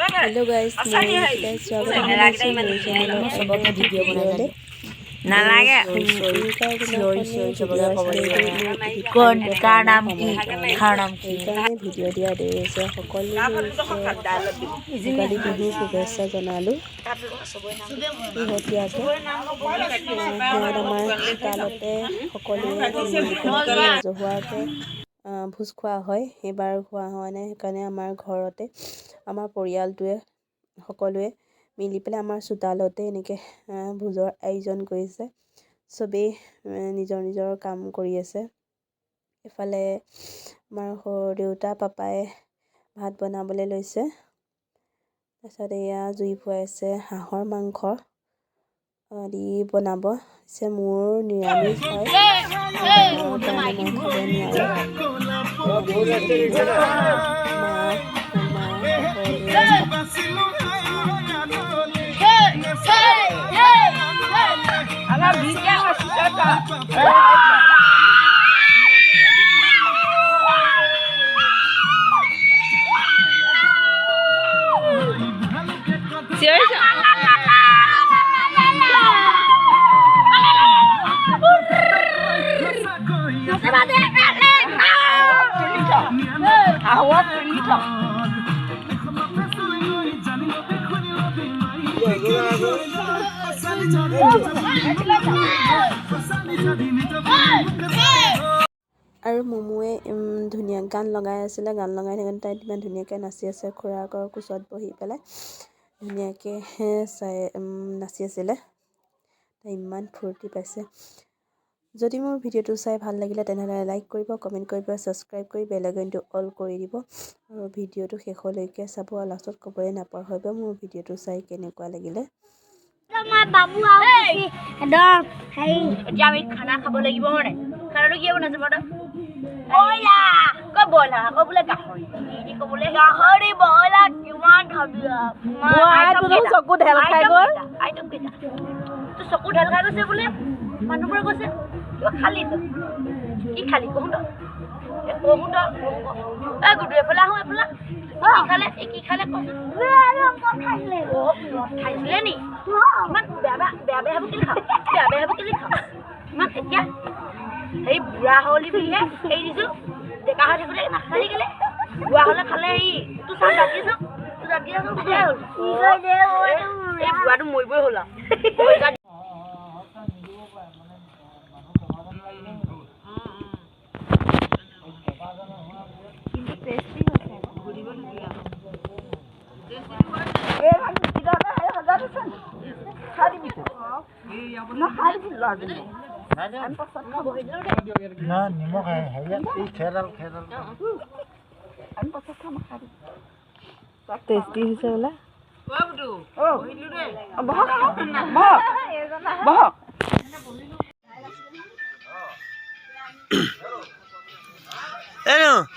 hello guys मैं स्वागत है मेरे चैनल सबके वीडियो बनाने নালাগে কোন কাৰ নাম কি খাৰ নাম কি সেইকাৰণে ভিডিঅ' দিয়া দেৰি হৈছে সকলোকে বিহু শুভেচ্ছা জনালোঁ শেহতীয়াকৈ আমাৰ চোতালতে সকলোৱে ৰাজহুৱাকৈ ভোজ খোৱা হয় এইবাৰ খোৱা হোৱা নাই সেইকাৰণে আমাৰ ঘৰতে আমাৰ পৰিয়ালটোৱে সকলোৱে মিলি পেলাই আমাৰ চোতালতে এনেকৈ ভোজৰ আয়োজন কৰিছে চবেই নিজৰ নিজৰ কাম কৰি আছে এফালে আমাৰ সৰু দেউতা পাপাই ভাত বনাবলৈ লৈছে তাৰপিছত এয়া জুই ফুৱাইছে হাঁহৰ মাংস আদি বনাব পিছে মোৰ নিৰামিষ হয় মই খাব নোৱাৰোঁ আৰু মমুৱে ধুনীয়া গান লগাই আছিলে গান লগাই থাকোঁতে তাই ইমান ধুনীয়াকৈ নাচি আছে খুৰাকৰ কোচত বহি পেলাই ধুনীয়াকৈ চাই নাচি আছিলে তাই ইমান ফূৰ্তি পাইছে যদি মোৰ ভিডিঅ'টো চাই ভাল লাগিলে তেনেহ'লে লাইক কৰিব কমেণ্ট কৰিব ছাবস্ক্ৰাইব কৰি বেল আইকনটো অল কৰি দিব আৰু ভিডিঅ'টো শেষলৈকে চাব আৰু লাষ্টত ক'বলৈ নাপাহৰিব মোৰ ভিডিঅ'টো চাই কেনেকুৱা লাগিলে বাবু একদম হেৰি এতিয়া আমি খানা খাব লাগিব মানে খানাটো কি বনাইছে বাৰু ব্ৰইলাৰ ক ব্ৰইলাৰ আকৌ বোলে গাহৰি ক'বলৈ গাহৰি ব্ৰইলাৰ কিমান খাবি চকু ঢেল খাই গ'ল আইটম কেইটা তোৰ চকু ঢেল খাই গৈছে বোলে মানুহবোৰে কৈছে কিবা খালি তই কি খালি কহোঁ তই গুডু এফালে আহোঁ এফালে কি খালে খাইছিলে নি ইমান বেয়া হ'ব কেলে খাওঁ ইমান এতিয়া সেই বুঢ়া হ'লি বুলিহে এৰি দিছোঁ ডেকা হৈ থাকোঁতে নাখালি কেলে বুঢ়া হ'লে খালে হেৰি তোৰ চাহ ৰাতি আছোঁ বুঢ়াই হ'ল এই বুঢ়াটো মৰিবই হ'ল আৰু নিমখ টেষ্টি হৈছে বোলে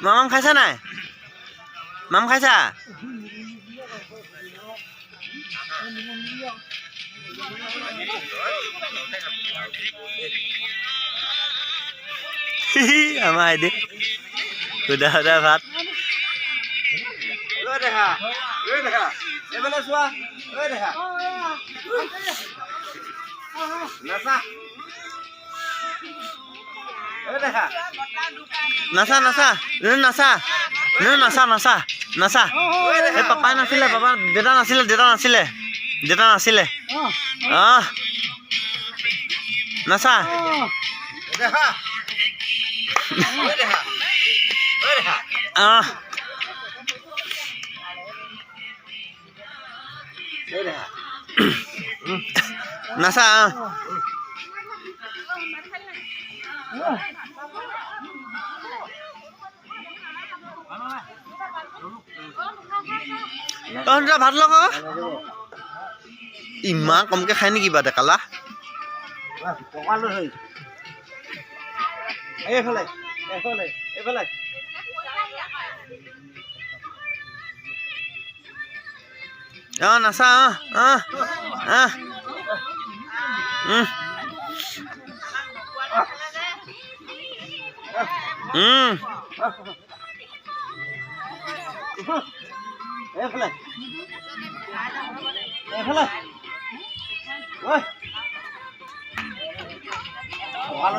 মাম খাইছা নাই মাম খাইছা আমাৰ আইডি সুধা সুধা ভাত নাচা নাচা নাচা নাচা নাচা নাচা এই পাপাই নাছিলে পাপা দেউতা নাছিলে নাচা নাচা ভাত লগ ইমান কমকে খাই নেকি বা ডেকালা নাচা এইফালে এইফালে ঐ কঁকাল